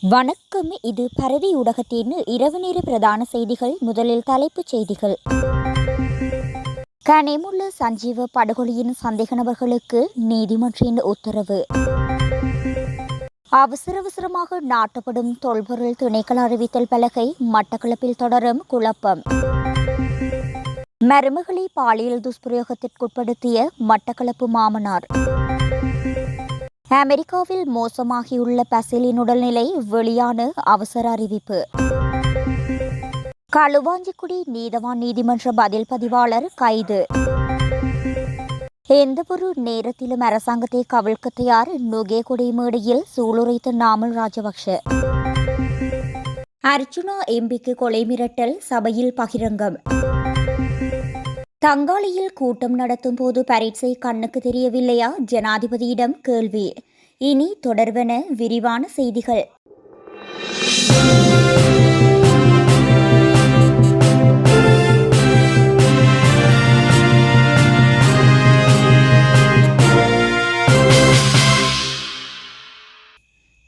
வணக்கம். இது பரதி ஊடகத்தின் இரவு நேர பிரதான செய்திகள். முதலில் தலைப்புச் செய்திகள். கனேமுல்ல சஞ்சீவ படுகொலையின் சந்தேக நபர்களுக்கு நீதிமன்றின் உத்தரவு. அவசரமாக நாட்டப்படும் தொல்பொருள் திணைக்கள அறிவித்தல் பலகை மட்டக்களப்பில் தொடரும் குழப்பம். மருமகளை பாலியல் துஷ்பிரயோகத்திற்குட்படுத்திய மட்டக்களப்பு மாமனார். அமெரிக்காவில் மோசமாகியுள்ள பசிலின் உடல்நிலை, வெளியான அவசர அறிவிப்பு. களுவாஞ்சிக்குடி நீதவான் நீதிமன்ற பதில் பதிவாளர் கைது. எந்தவொரு நேரத்திலும் அரசாங்கத்தை கவிழ்க்க தயார், நுகேகுடி மேடையில் சூளுரைத்த நாமல் ராஜபக்ஷ. அர்ச்சுனா எம்பிக்கு கொலை மிரட்டல், சபையில் பகிரங்கம். தங்காளியில் கூட்டம் நடத்தும் போது பரீட்சை கண்ணுக்கு தெரியவில்லையா? ஜனாதிபதியிடம் கேள்வி. இனி தொடர்வன விரிவான செய்திகள்.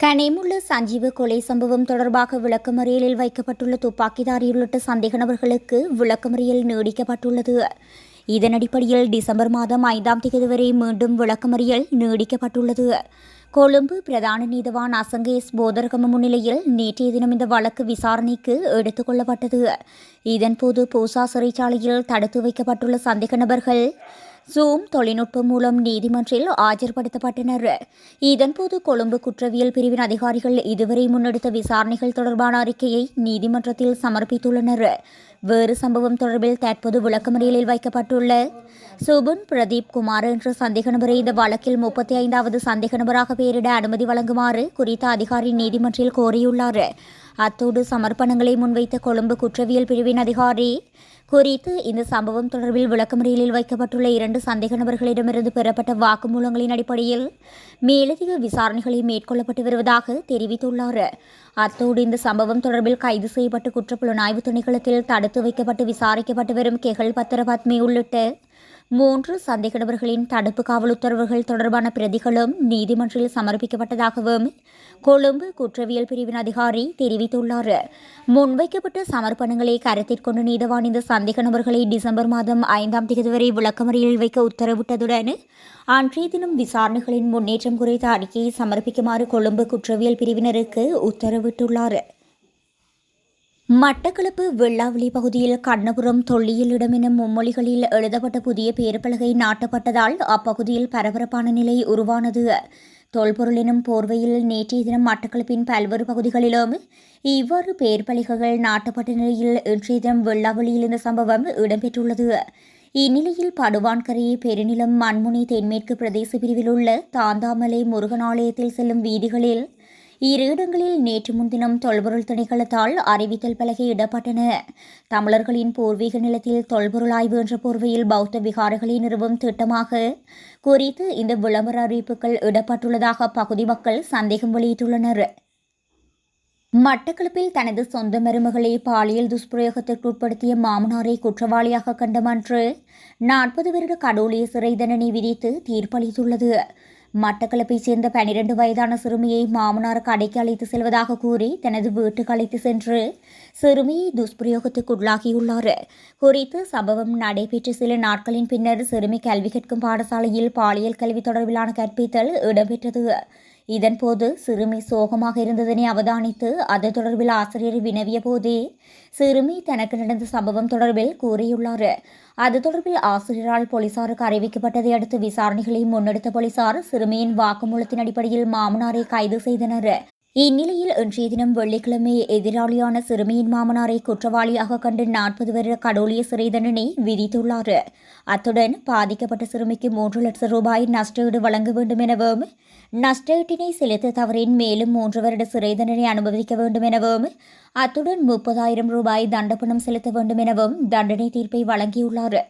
கனேமுல்ல சஞ்சீவ கொலை சம்பவம் தொடர்பாக விளக்கமறியலில் வைக்கப்பட்டுள்ள துப்பாக்கிதாரி உள்ளிட்ட சந்தேக நபர்களுக்கு விளக்கமறியல் நீடிக்கப்பட்டுள்ளது. இதன் அடிப்படையில் டிசம்பர் மாதம் 5ஆம் தேதி வரை மீண்டும் விளக்கமறியல் நீடிக்கப்பட்டுள்ளது. கொழும்பு பிரதான நீதவான் அசங்கேஸ் போதரகம முன்னிலையில் நேற்றைய தினம் இந்த வழக்கு விசாரணைக்கு எடுத்துக் கொள்ளப்பட்டது. இதன்போது பூசா சிறைச்சாலையில் தடுத்து வைக்கப்பட்டுள்ள சந்தேக நபர்கள் ஜூம் தொழில்நுட்பம் மூலம் நீதிமன்றில் ஆஜர்படுத்தப்பட்டனர். இதன்போது கொழும்பு குற்றவியல் பிரிவின் அதிகாரிகள் இதுவரை முன்னெடுத்த விசாரணைகள் தொடர்பான அறிக்கையை நீதிமன்றத்தில் சமர்ப்பித்துள்ளனர். வேறு சம்பவம் தொடர்பில் தற்போது விளக்கமறியலில் வைக்கப்பட்டுள்ள சுபுன் பிரதீப் குமார் என்ற சந்தேக நபரை இந்த வழக்கில் 35வது சந்தேக நபராக பெயரிட அனுமதி வழங்குமாறு குறித்த அதிகாரி நீதிமன்றில் கோரியுள்ளார். அத்தோடு சமர்ப்பணங்களை முன்வைத்த கொழும்பு குற்றவியல் பிரிவின் அதிகாரி குறித்து இந்த சம்பவம் தொடர்பில் விளக்கமறியலில் வைக்கப்பட்டுள்ள 2 சந்தேக நபர்களிடமிருந்து பெறப்பட்ட வாக்குமூலங்களின் அடிப்படையில் மேலதிக விசாரணைகளை மேற்கொள்ளப்பட்டு வருவதாக தெரிவித்துள்ளார். அத்தோடு இந்த சம்பவம் தொடர்பில் கைது செய்யப்பட்டு குற்றப்புலனாய்வு திணைக்களத்தில் தடுத்து வைக்கப்பட்டு விசாரிக்கப்பட்டு வரும் கெகல் பத்திரபத்மி உள்ளிட்ட 3 சந்தேக நபர்களின் தடுப்பு காவல் உத்தரவுகள் தொடர்பான பிரதிகளும் நீதிமன்றில் சமர்ப்பிக்கப்பட்டதாகவும் கொழும்பு குற்றவியல் பிரிவின் அதிகாரி தெரிவித்துள்ளார். முன்வைக்கப்பட்ட சமர்ப்பணங்களை கருத்தில் கொண்டு நீதவான் இந்த சந்தேக நபர்களை டிசம்பர் மாதம் 5ஆம் தேதி வரை விளக்கமறியலில் வைக்க உத்தரவிட்டதுடன் அன்றைய தினம் விசாரணைகளின் முன்னேற்றம் குறித்த அறிக்கையை சமர்ப்பிக்குமாறு கொழும்பு குற்றவியல் பிரிவினருக்கு உத்தரவிட்டுள்ளார். மட்டக்களப்பு வெள்ளாவளி பகுதியில் கண்ணபுரம் தொல்லியல் இடம் எனும் மும்மொழிகளில் எழுதப்பட்ட புதிய பெயர்ப்பலகை நாட்டப்பட்டதால் அப்பகுதியில் பரபரப்பான நிலை உருவானது. தொல்பொருள் எனும் போர்வையில் நேற்றைய தினம் மட்டக்களப்பின் பல்வேறு பகுதிகளிலும் இவ்வாறு பெயர்ப்பலகைகள் நாட்டப்பட்ட நிலையில் இன்றைய தினம் வெள்ளாவளியில் இந்த சம்பவம் இடம்பெற்றுள்ளது. இந்நிலையில் படுவான்கரை பெருநிலம் மண்முனை தென்மேற்கு பிரதேச பிரிவில் உள்ள தாந்தாமலை முருகன் ஆலயத்தில் செல்லும் வீதிகளில் 2 இடங்களில் நேற்று முன்தினம் தொல்பொருள் திணைக்களத்தால் அறிவித்தல் பலகை இடப்பட்டன. தமிழர்களின் பூர்வீக நிலத்தில் தொல்பொருள் ஆய்வு என்ற போர்வையில் பௌத்த விகாரங்களை நிறுவும் திட்டமாக குறித்து இந்த விளம்பர அறிவிப்புகள் இடப்பட்டுள்ளதாக அப்பகுதி மக்கள் சந்தேகம் வெளியிட்டுள்ளனர். மட்டக்களப்பில் தனது சொந்த மருமகளை பாலியல் துஷ்பிரயோகத்திற்கு உட்படுத்திய மாமனாரை குற்றவாளியாக கண்ட மன்று 40 வருட கடூழிய சிறை தண்டனை விதித்து தீர்ப்பளித்துள்ளது. மட்டக்களப்பைச் சேர்ந்த 12 வயதான சிறுமியை மாமனார் கடைக்கு அழைத்து செல்வதாக கூறி தனது வீட்டுக்கு அழைத்து சென்று சிறுமியை துஷ்பிரயோகத்துக்குள்ளாகியுள்ளார். குறித்து சம்பவம் நடைபெற்ற சில நாட்களின் பின்னர் சிறுமி கல்வி கற்கும் பாடசாலையில் பாலியல் கல்வி தொடர்பிலான கற்பித்தல் இடம்பெற்றது. இதன்போது சிறுமி சோகமாக இருந்ததனை அவதானித்து அது தொடர்பில் ஆசிரியர் வினவிய போதே சிறுமி தனக்கு நடந்த சம்பவம் தொடர்பில் கூறியுள்ளார். அது தொடர்பில் ஆசிரியரால் போலீசாருக்கு அறிவிக்கப்பட்டதை அடுத்து விசாரணைகளை முன்னெடுத்த போலீசார் சிறுமியின் வாக்குமூலத்தின் அடிப்படையில் மாமனாரை கைது செய்தனர். இந்நிலையில் இன்றைய தினம் வெள்ளிக்கிழமை எதிராளியான சிறுமியின் மாமனாரை குற்றவாளியாக கண்டு 40 வருட கடூழிய சிறை தண்டனை விதித்துள்ளார். அத்துடன் பாதிக்கப்பட்ட சிறுமிக்கு 3 லட்சம் ரூபாய் நஷ்டஈடு வழங்க வேண்டும் எனவும் நஷ்டஈட்டினை செலுத்த தவறின் மேலும் 3 வருட சிறை தண்டனை அனுபவிக்க வேண்டும் எனவும் அத்துடன் 30,000 ரூபாய் தண்டப்பணம் செலுத்த வேண்டும் எனவும் தண்டனை தீர்ப்பை வழங்கியுள்ளார்.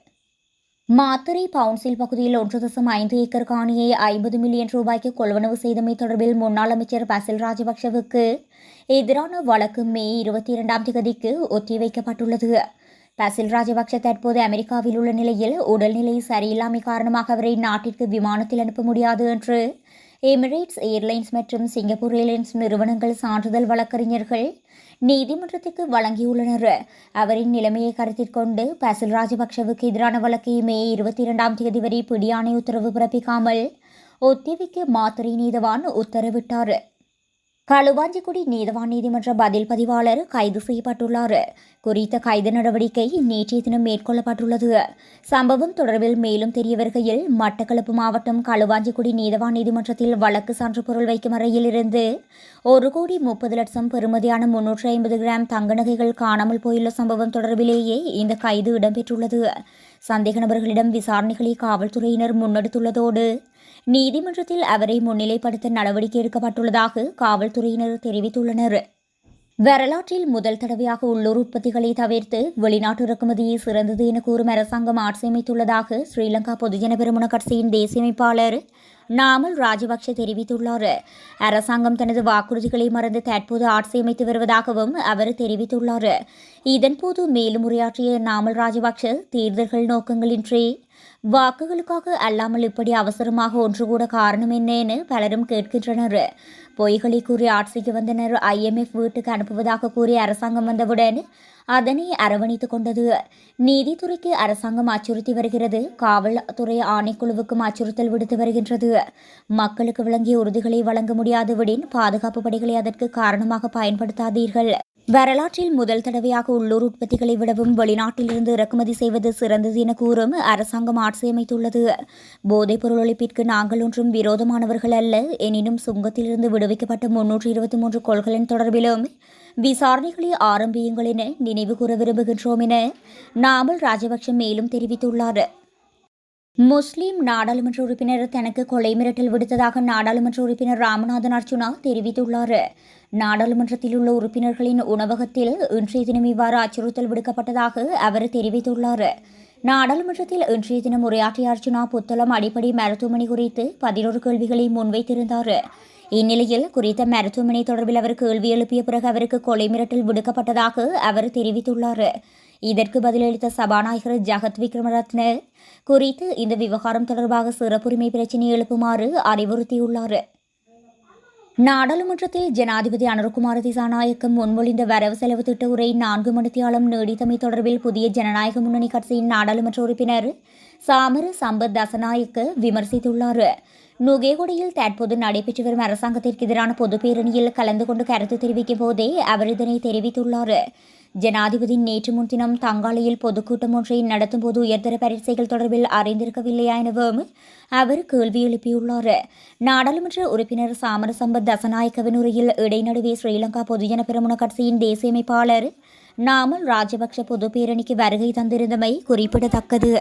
மாத்தறை பவுன்சில் பகுதியில் 1.5 ஏக்கர் காணியை 50 மில்லியன் ரூபாய்க்கு கொள்வனவு செய்தமை தொடர்பில் முன்னாள் அமைச்சர் பசில் ராஜபக்ஷவுக்கு எதிரான வழக்கு மே 22ஆம் தேதிக்கு ஒத்திவைக்கப்பட்டுள்ளது. பசில் ராஜபக்ஷ தற்போது அமெரிக்காவில் உள்ள நிலையில் உடல்நிலை சரியில்லாமை காரணமாக அவரை நாட்டிற்கு விமானத்தில் அனுப்ப முடியாது என்று எமிரேட்ஸ் ஏர்லைன்ஸ் மற்றும் சிங்கப்பூர் ஏர்லைன்ஸ் நிறுவனங்கள் சான்றிதழ் வழக்கறிஞர்கள் நீதிமன்றத்துக்கு வழங்கியுள்ளனர். அவரின் நிலைமையை கருத்தில் கொண்டு பசில் ராஜபக்ஷவுக்கு எதிரான வழக்கை மே 22ஆம் தேதி வரை பிடியாணை உத்தரவு பிறப்பிக்காமல் ஒத்திவைக்க மாத்தறை நீதவான் உத்தரவிட்டார். களுவாஞ்சிக்குடி நீதவான் நீதிமன்ற பதில் பதிவாளர் கைது செய்யப்பட்டுள்ளார். குறித்த கைது நடவடிக்கை நேற்றைய தினம் மேற்கொள்ளப்பட்டுள்ளது. சம்பவம் தொடர்பில் மேலும் தெரிய வருகையில் மட்டக்களப்பு மாவட்டம் களுவாஞ்சிக்குடி நீதவான் நீதிமன்றத்தில் வழக்கு சான்று பொருள் வைக்கும் அறையில் இருந்து 1,30,00,000 பெறுமதியான 350 கிராம் தங்க நகைகள் காணாமல் போயுள்ள சம்பவம் தொடர்பிலேயே இந்த கைது இடம்பெற்றுள்ளது. சந்தேக நபர்களிடம் விசாரணைகளை காவல்துறையினர் முன்னெடுத்துள்ளதோடு நீதிமன்றத்தில் அவரை முன்னிலைப்படுத்த நடவடிக்கை எடுக்கப்பட்டுள்ளதாக காவல்துறையினர் தெரிவித்துள்ளனர். வரலாற்றில் முதல் தடவையாக உள்ளூர் உற்பத்திகளை தவிர்த்து வெளிநாட்டு இறக்குமதியை சிறந்தது என கூறும் அரசாங்கம் ஆட்சியமைத்துள்ளதாக ஸ்ரீலங்கா பொதுஜன பெரமுன கட்சியின் தேசிய அமைப்பாளர் நாமல் ராஜபக்ஷ தெரிவித்துள்ளார். அரசாங்கம் தனது வாக்குறுதிகளை மறந்து தற்போது ஆட்சியமைத்து வருவதாகவும் அவர் தெரிவித்துள்ளார். இதன்போது மேலும் உரையாற்றிய நாமல் ராஜபக்ஷ தேர்தல்கள் நோக்கங்களின்றி வாக்குகளுக்காக அல்லாமல் இப்படி அவசரமாக ஒன்று கூட காரணம் என்ன என பலரும் கேட்கின்றனர். பொய்களை கூறி ஆட்சிக்கு வந்தனர். IMF வீட்டுக்கு அனுப்புவதாக கூறி அரசாங்கம் வந்தவுடன் அதனை அரவணைத்துக் கொண்டது. நீதித்துறைக்கு அரசாங்கம் அச்சுறுத்தி வருகிறது. காவல்துறை ஆணைக்குழுவுக்கும் அச்சுறுத்தல் விடுத்து வருகின்றது. மக்களுக்கு வழங்கிய உறுதிகளை வழங்க முடியாதவிடின் பாதுகாப்பு படைகளை அதற்கு காரணமாக பயன்படுத்தாதீர்கள். வரலாற்றில் முதல் தடவையாக உள்ளூர் உற்பத்திகளை விடவும் வெளிநாட்டிலிருந்து இறக்குமதி செய்வது சிறந்தது என கூறும் அரசாங்கம் ஆட்சியமைத்துள்ளது. போதைப்பொருள் ஒழிப்பிற்கு நாங்கள் ஒன்றும் விரோதமானவர்கள் அல்ல. எனினும் சுங்கத்திலிருந்து விடுவிக்கப்பட்ட 323 கொள்கலன் தொடர்பிலும் விசாரணைகளை ஆரம்பியுங்கள் என நினைவு கூற விரும்புகின்றோம் என நாமல் ராஜபக்ஷ மேலும் தெரிவித்துள்ளார். முஸ்லிம் நாடாளுமன்ற உறுப்பினர் தனக்கு கொலை மிரட்டல் விடுத்ததாக நாடாளுமன்ற உறுப்பினர் ராமநாதன் அர்ச்சுனா தெரிவித்துள்ளார். நாடாளுமன்றத்தில் உள்ள உறுப்பினர்களின் உணவகத்தில் இன்றைய தினம் இவ்வாறு அச்சுறுத்தல் விடுக்கப்பட்டதாக அவர் தெரிவித்துள்ளார். நாடாளுமன்றத்தில் இன்றைய தினம் உரையாற்றிய அர்ச்சுனா புத்தளம் அடிப்படை மருத்துவமனை குறித்து 11 கேள்விகளை முன்வைத்திருந்தார். இந்நிலையில் குறித்த மருத்துவமனை தொடர்பில் அவர் கேள்வி எழுப்பிய பிறகு அவருக்கு கொலை மிரட்டல் விடுக்கப்பட்டதாக அவர் தெரிவித்துள்ளார். இதற்கு பதிலளித்த சபாநாயகர் ஜகத் விக்ரமரத்ன குறித்து இந்த விவகாரம் தொடர்பாக சிறப்புரிமை பிரச்சினை எழுப்புமாறு அறிவுறுத்தியுள்ளார். நாடாளுமன்றத்தில் ஜனாதிபதி அனுரகுமார திசாநாயக்க முன்மொழிந்த வரவு செலவு திட்ட உரை 4 மணித்தியாலம் நீடித்தமை தொடர்பில் புதிய ஜனநாயக முன்னணி கட்சியின் நாடாளுமன்ற உறுப்பினர் சாமர சம்பத் தசநாயக்க விமர்சித்துள்ளார். நுகேகொடையில் தற்போது நடைபெற்று வரும் அரசாங்கத்திற்கு எதிரான பொதுப் பேரணியில் கலந்து கொண்டு கருத்து தெரிவிக்கும் போதே அவர் இதனை தெரிவித்துள்ளார். ஜனாதிபதி நேற்று முன்தினம் தங்காலையில் பொதுக்கூட்டம் ஒன்றை நடத்தும் போது உயர்தர பரீட்சைகள் தொடர்பில் அறிந்திருக்கவில்லையா எனவும் அவர் கேள்வி எழுப்பியுள்ளார். நாடாளுமன்ற உறுப்பினர் சாமர சம்பத் தசநாயக்கவின் உரையில் இடைநடுவே ஸ்ரீலங்கா பொதுஜன பெரமுன கட்சியின் தேசிய அமைப்பாளர் நாமல் ராஜபக்ஷ பொதுப் பேரணிக்கு வருகை தந்திருந்தமை குறிப்பிடத்தக்கது.